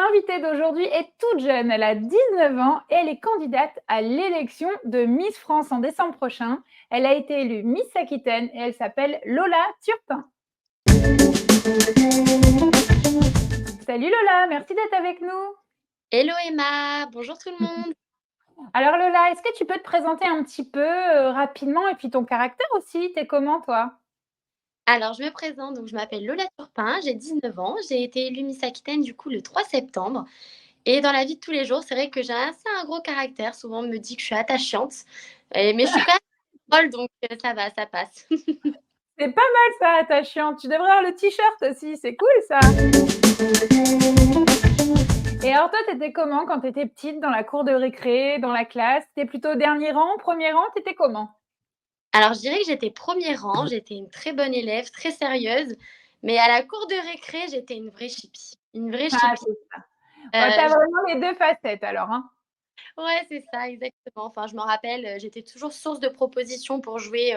invitée d'aujourd'hui est toute jeune, elle a 19 ans et elle est candidate à l'élection de Miss France en décembre prochain. Elle a été élue Miss Aquitaine et elle s'appelle Lola Turpin. Salut Lola, merci d'être avec nous. Hello Emma, bonjour tout le monde. Alors Lola, est-ce que tu peux te présenter un petit peu rapidement et puis ton caractère aussi? T'es comment toi? Alors je me présente, donc je m'appelle Lola Turpin, j'ai 19 ans, j'ai été élue Miss Aquitaine du coup le 3 septembre. Et dans la vie de tous les jours, c'est vrai que j'ai assez un gros caractère, souvent on me dit que je suis attachante, mais je suis quand même drôle donc ça va, ça passe. C'est pas mal ça, attachant. Tu devrais avoir le t-shirt aussi, c'est cool ça. Et alors toi, t'étais comment quand t'étais petite dans la cour de récré, dans la classe? T'étais plutôt dernier rang, premier rang, t'étais comment? Alors je dirais que j'étais premier rang, j'étais une très bonne élève, très sérieuse, mais à la cour de récré, j'étais une vraie chipie. Une vraie Ah, chipie. c'est ça. Ouais, tu Euh, vraiment les 2 facettes alors, hein? Ouais, c'est ça, exactement. Enfin, je me rappelle, j'étais toujours source de propositions pour jouer,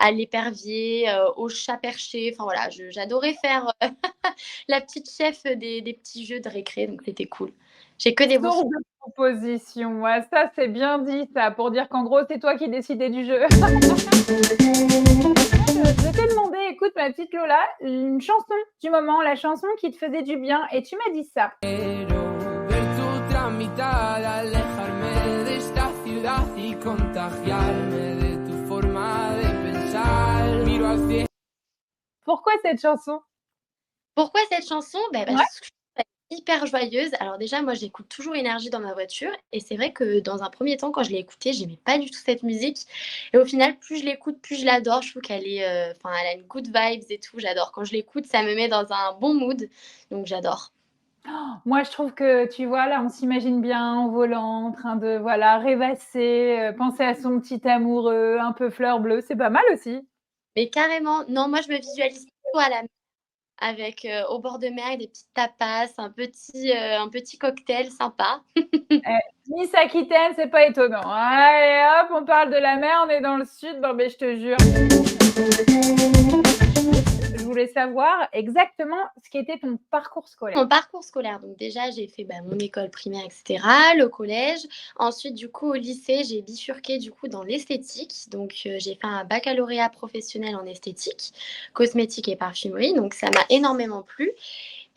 à l'épervier, au chat perché. Enfin voilà, je j'adorais faire, la petite chef des petits jeux de récré, donc c'était cool. J'ai que des bons Source souvenirs. de proposition. Ouais, ça, c'est bien dit ça, pour dire qu'en gros, c'est toi qui décidais du jeu. Je t'ai demandé, écoute ma petite Lola, une chanson du moment, la chanson qui te faisait du bien et tu m'as dit ça. Ver tu otra mitad, alejarme de esta ciudad y contagiarme de tu forma de pensar. Miro al cielo. Pourquoi cette chanson? Pourquoi cette chanson? Ouais, Parce que je trouve elle hyper joyeuse. Alors déjà, moi, j'écoute toujours Énergie dans ma voiture et c'est vrai que dans un premier temps, quand je l'ai écoutée, j'aimais pas du tout cette musique et au final, plus je l'écoute, plus je l'adore. Je trouve qu'elle est, enfin, elle a une good vibes et tout, j'adore. Quand je l'écoute, ça me met dans un bon mood, donc j'adore. moi je trouve que, tu vois, là, on s'imagine bien en volant, en train de, voilà, rêvasser, penser à son petit amoureux, un peu fleur bleue, c'est pas mal aussi. Mais carrément, non, moi, je me visualise plutôt à la mer avec, au bord de mer, des petites tapas, un petit cocktail sympa. Eh, Nice Aquitaine, c'est pas étonnant. Allez hop, on parle de la mer, on est dans le sud, bon ben je te jure. Juste, je voulais savoir exactement ce qu'était ton parcours scolaire. Mon parcours scolaire, donc déjà j'ai fait mon école primaire, etc., le collège. Ensuite, du coup, au lycée, j'ai bifurqué du coup dans l'esthétique. Donc, j'ai fait un baccalauréat professionnel en esthétique, cosmétique et parfumerie. Donc, ça m'a énormément plu.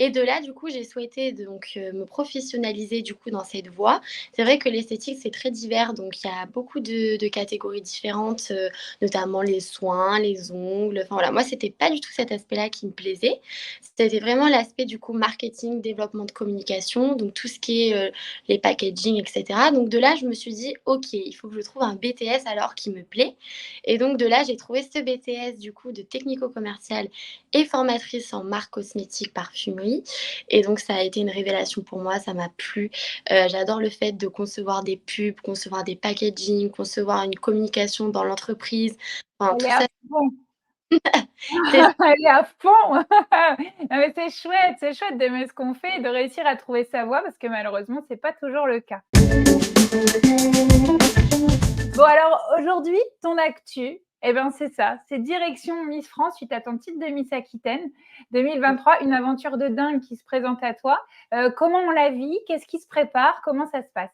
Et de là, du coup, j'ai souhaité donc me professionnaliser du coup dans cette voie. C'est vrai que l'esthétique, c'est très divers, donc il y a beaucoup de catégories différentes, notamment les soins, les ongles. Enfin voilà, moi, c'était pas du tout cet aspect-là qui me plaisait. C'était vraiment l'aspect du coup marketing, développement de communication, donc tout ce qui est les packaging, etc. Donc de là, je me suis dit, ok, il faut que je trouve un BTS alors qui me plaît. Et donc de là, j'ai trouvé ce BTS du coup de technico-commercial et formatrice en marque cosmétique parfumerie. Et donc, ça a été une révélation pour moi, ça m'a plu. J'adore le fait de concevoir des pubs, concevoir des packaging, concevoir une communication dans l'entreprise. Enfin, Elle est tout à ça, fond. c'est Elle est à fond. Non, mais c'est chouette d'aimer ce qu'on fait et de réussir à trouver sa voie parce que malheureusement, c'est pas toujours le cas. Bon alors aujourd'hui, ton actu, eh ben c'est ça, c'est direction Miss France suite à ton titre de Miss Aquitaine 2023, une aventure de dingue qui se présente à toi. Comment on la vit? Qu'est-ce qui se prépare? Comment ça se passe?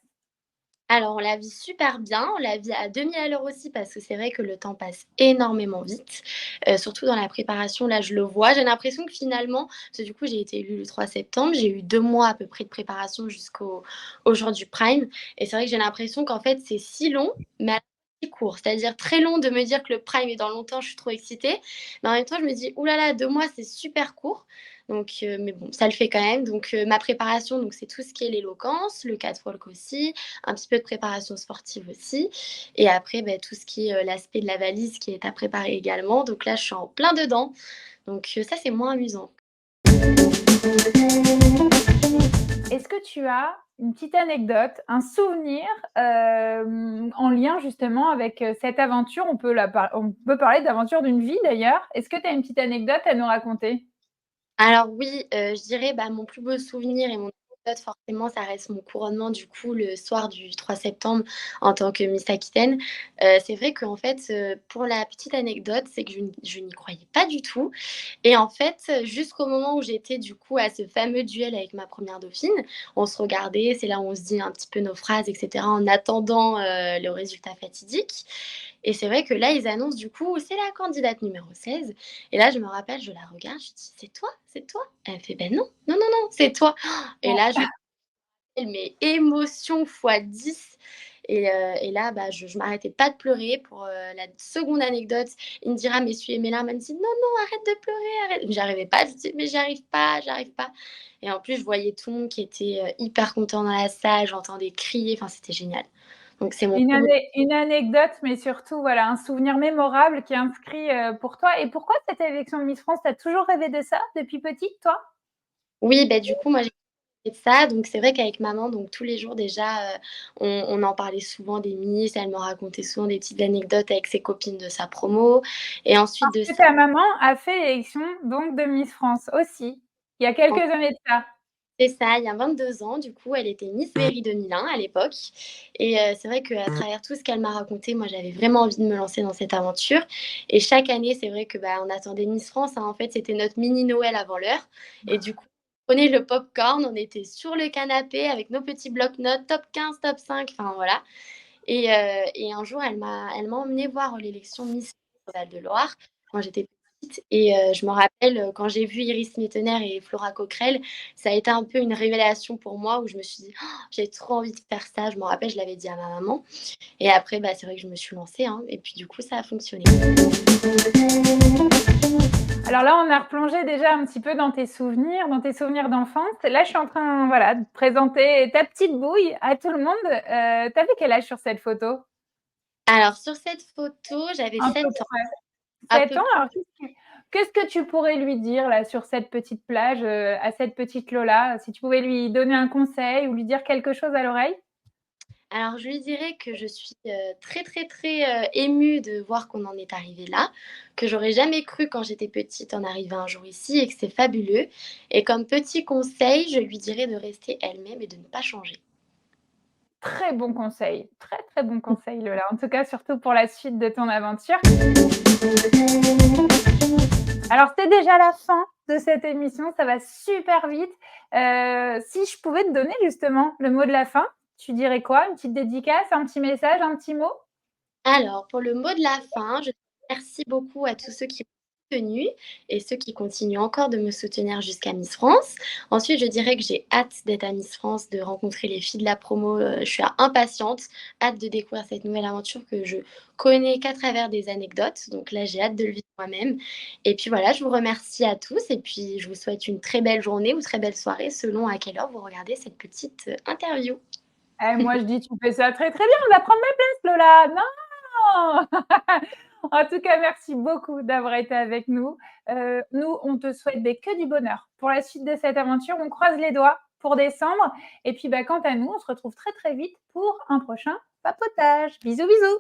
Alors, on la vit super bien, on la vit à 2000 à l'heure aussi parce que c'est vrai que le temps passe énormément vite, surtout dans la préparation, là, je le vois. J'ai l'impression que finalement parce que du coup, j'ai été élue le 3 septembre, j'ai eu 2 mois à peu près de préparation jusqu'au jour du prime et c'est vrai que j'ai l'impression qu'en fait, c'est si long, mais à la fois si court. C'est-à-dire très long de me dire que le prime est dans longtemps, je suis trop excitée, mais en même temps, je me dis: «Ouh là là, 2 mois, c'est super court». Donc mais bon, ça le fait quand même. Donc ma préparation, donc c'est tout ce qui est l'éloquence, le catwalk aussi, un petit peu de préparation sportive aussi. Et après, tout ce qui est l'aspect de la valise qui est à préparer également. Donc là, je suis en plein dedans. Donc ça, c'est moins amusant. Est-ce que tu as une petite anecdote, un souvenir en lien justement avec cette aventure? On peut parler d'aventure d'une vie d'ailleurs. Est-ce que tu as une petite anecdote à nous raconter? Alors oui, je dirais mon plus beau souvenir et mon forcément, ça reste mon couronnement du coup le soir du 3 septembre en tant que Miss Aquitaine. C'est vrai qu'en fait, pour la petite anecdote, c'est que je n'y croyais pas du tout et en fait, jusqu'au moment où j'étais du coup à ce fameux duel avec ma première dauphine, on se regardait, c'est là où on se dit un petit peu nos phrases et cetera en attendant, le résultat fatidique et c'est vrai que là, ils annoncent du coup: «C'est la candidate numéro 16». Et là, je me rappelle, je la regarde, je dis: «C'est toi? C'est toi?» Elle fait: «Ben non, non, non, non, c'est toi». Et là, je mais émotion fois 10 et là, bah, je m'arrêtais pas de pleurer pour, la seconde anecdote. Indira m'essuyait mes larmes, elle me dit: «Non, non, arrête de pleurer, arrête». J'arrivais pas, je dis: «Mais j'arrive pas, j'arrive pas» et en plus, je voyais tout le monde qui était, hyper content dans la salle, j'entendais crier, enfin, c'était génial. Donc c'est mon premier. Une anecdote, mais surtout, voilà, un souvenir mémorable qui est inscrit, pour toi. Et pourquoi cette élection de Miss France? Tu as toujours rêvé de ça depuis petite, toi? Oui, bah, du coup, moi, j'ai fait de ça, donc c'est vrai qu'avec maman, donc tous les jours déjà, on en parlait souvent des Miss, elle me racontait souvent des petites anecdotes avec ses copines de sa promo et ensuite Parce de que ça. ta maman a fait l'élection donc de Miss France aussi, il y a quelques années de ça. C'est ça, il y a 22 ans, du coup, elle était Miss Berry 2001 à l'époque et c'est vrai qu'à travers tout ce qu'elle m'a raconté, moi, j'avais vraiment envie de me lancer dans cette aventure et chaque année, c'est vrai que, bah, on attendait Miss France, hein, en fait, c'était notre mini Noël avant l'heure et du coup, on prenait le popcorn, on était sur le canapé avec nos petits blocs-notes, top 15, top 5, enfin voilà et un jour, elle m'a emmenée voir l'élection Miss Val-de-Loire quand j'étais petite et je me rappelle, quand j'ai vu Iris Mittener et Flora Coquerel, ça a été un peu une révélation pour moi où je me suis dit: «Oh, j'ai trop envie de faire ça». Je me rappelle, je l'avais dit à ma maman et après, bah, c'est vrai que je me suis lancée, hein et puis du coup, ça a fonctionné. Alors là, on a replongé déjà un petit peu dans tes souvenirs d'enfance. Là, je suis en train, voilà, de présenter ta petite Bouille à tout le monde. Tu avais quel âge sur cette photo? Alors sur cette photo, j'avais À 7 peu ans, près. à 7 peu ans? Alors qu'est-ce que tu pourrais lui dire là sur cette petite plage, à cette petite Lola? Si tu pouvais lui donner un conseil ou lui dire quelque chose à l'oreille? Alors, je lui dirais que je suis, très, très, très, émue de voir qu'on en est arrivé là, que j'aurais jamais cru quand j'étais petite en arriver un jour ici et que c'est fabuleux et comme petit conseil, je lui dirais de rester elle-même et de ne pas changer. Très bon conseil, très, très bon conseil Lola. En tout cas, surtout pour la suite de ton aventure. Alors, c'est déjà la fin de cette émission, ça va super vite. Si je pouvais te donner justement le mot de la fin, tu dirais quoi? Une petite dédicace, un petit message, un petit mot? Alors, pour le mot de la fin, je remercie beaucoup à tous ceux qui m'ont soutenue et ceux qui continuent encore de me soutenir jusqu'à Miss France. Ensuite, je dirais que j'ai hâte d'être à Miss France, de rencontrer les filles de la promo. Je suis impatiente, hâte de découvrir cette nouvelle aventure que je connais qu'à travers des anecdotes. Donc là, j'ai hâte de le vivre moi-même. Et puis voilà, je vous remercie à tous et puis je vous souhaite une très belle journée ou très belle soirée selon à quelle heure vous regardez cette petite interview. Eh, moi, je dis: «Tu fais ça très, très bien, on va prendre ma place Lola!» Non! En tout cas, merci beaucoup d'avoir été avec nous. Nous, on te souhaite que du bonheur pour la suite de cette aventure. On croise les doigts pour décembre et puis, bah, quant à nous, on se retrouve très, très vite pour un prochain papotage. Bisous, bisous.